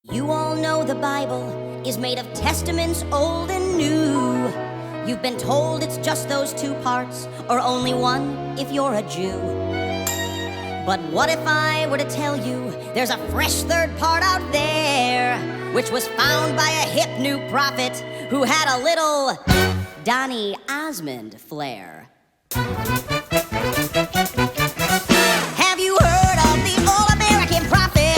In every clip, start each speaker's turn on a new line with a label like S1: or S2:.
S1: You all know the Bible is made of testaments old and new. You've been told it's just those two parts, or only one if you're a Jew. But what if I were to tell you there's a fresh third part out there, which was found by a hip new prophet who had a little Donny Osmond flair? Have you heard of the all-American prophet?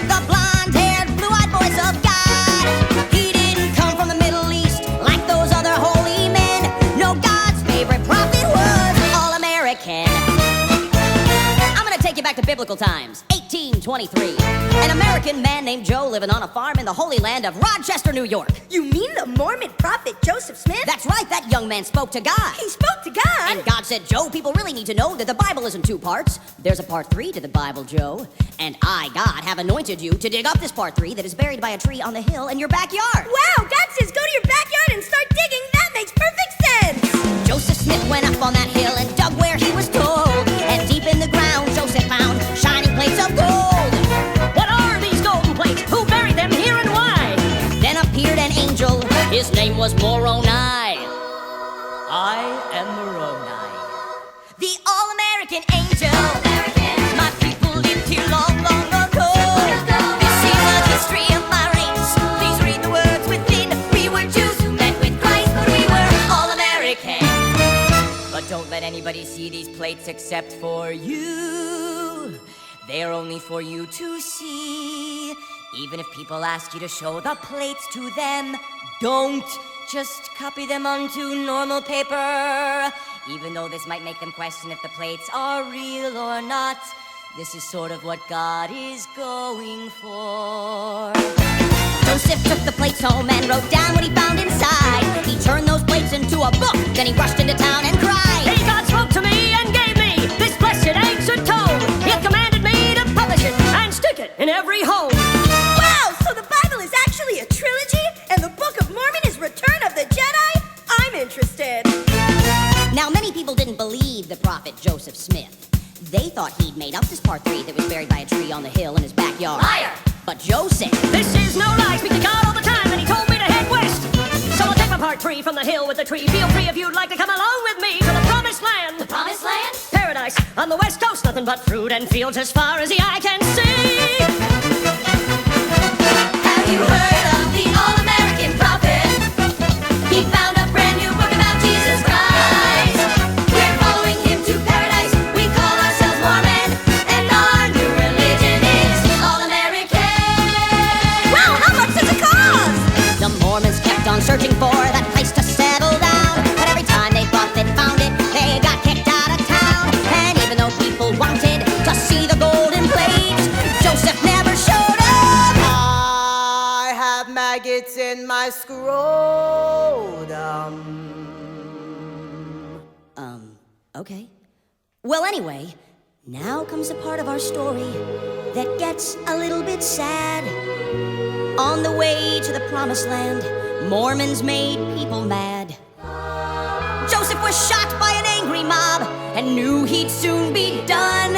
S1: The blonde-haired, blue-eyed voice of God. He didn't come from the Middle East like those other holy men. No, God's favorite prophet was all-American. I'm gonna take you back to biblical times. 1823. An American man named Joe living on a farm in the holy land of Rochester, New York.
S2: You mean the Mormon prophet Joseph Smith?
S1: That's right, that young man spoke to God.
S2: He spoke to God?
S1: And God said, Joe, people really need to know that the Bible isn't two parts. There's a part 3 to the Bible, Joe. And I, God, have anointed you to dig up this part 3 that is buried by a tree on the hill in your backyard.
S2: Wow, God says go to your backyard and start digging. That makes perfect sense.
S1: Joseph Smith went up on that hill and dug where he was told. And deep in the ground, Joseph found shining plates of gold.
S3: What are these golden plates? Who buried them here and why?
S1: Then appeared an angel. His name was Moroni.
S3: I am Moroni.
S1: The all-American angel. My people lived here long, long ago. This is the history of my race. Please read the words within. We were Jews who met with Christ, but we were all-American.
S3: But don't let anybody see these plates except for you. They're only for you to see. Even if people ask you to show the plates to them, don't just copy them onto normal paper. Even though this might make them question if the plates are real or not, this is sort of what God is going for.
S1: Joseph took the plates home and wrote down what he found inside. He turned those plates into a book, then he rushed into town and cried.
S3: Hey, God spoke to me and gave me this blessed ancient tome. He commanded me to publish it and stick it in every home.
S2: Wow, so the Bible is actually a trilogy, and the Book of Mormon is Return of the Jedi? I'm interested.
S1: Now, many people didn't believe the prophet Joseph Smith. They thought he'd made up this part 3 that was buried by a tree on the hill in his backyard.
S3: Liar!
S1: But Joe said,
S3: This is no lie, speak to God all the time, and he told me to head west. So I'll take my part 3 from the hill with the tree. Feel free if you'd like to come along with me to the promised land.
S1: The promised land?
S3: Paradise on the west coast, nothing but fruit and fields as far as the eye can see.
S1: Have you heard of the all-American prophet? He found a brand new book about Jesus Christ. We're following him to paradise. We call ourselves Mormon, and our new religion is all-American.
S2: Wow, how much does it cost?
S1: The Mormons kept on searching for that place to settle down, but every time they thought they'd found it, they got kicked out of town. And even though people wanted to see the golden plates, Joseph never showed up.
S4: I have maggots in my scrotum.
S1: Okay. Well, anyway, now comes the part of our story that gets a little bit sad. On the way to the promised land, Mormons made people mad. Joseph was shot by an angry mob and knew he'd soon be done.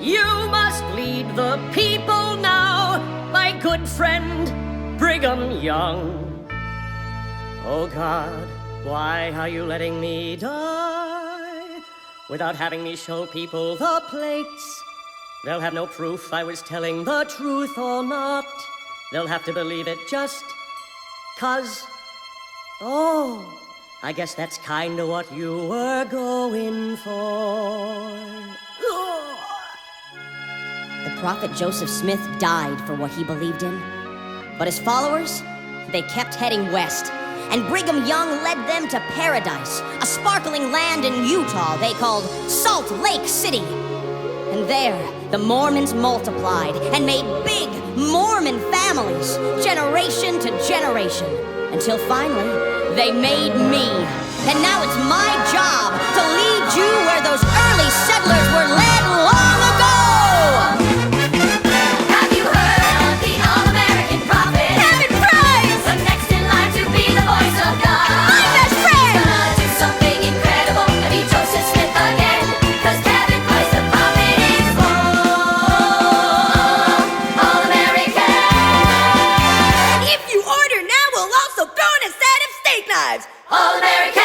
S3: You must lead the people now, my good friend Brigham Young. Oh God, why are you letting me die without having me show people the plates? They'll have no proof I was telling the truth or not. They'll have to believe it just 'cause. Oh, I guess that's kinda what you were going for.
S1: The prophet Joseph Smith died for what he believed in, but his followers, they kept heading west, and Brigham Young led them to paradise, a sparkling land in Utah they called Salt Lake City. And there, the Mormons multiplied and made big Mormon families, generation to generation, until finally, they made me. And now it's my job to lead you where those early settlers were led long ago. Have you heard of the all-American prophet?
S2: Kevin Price!
S1: The next in line to be the voice of God.
S2: My best friend!
S1: He's gonna do something incredible and be Joseph Smith again. 'Cause Kevin Price, the prophet, is all-American.
S2: lives. All American.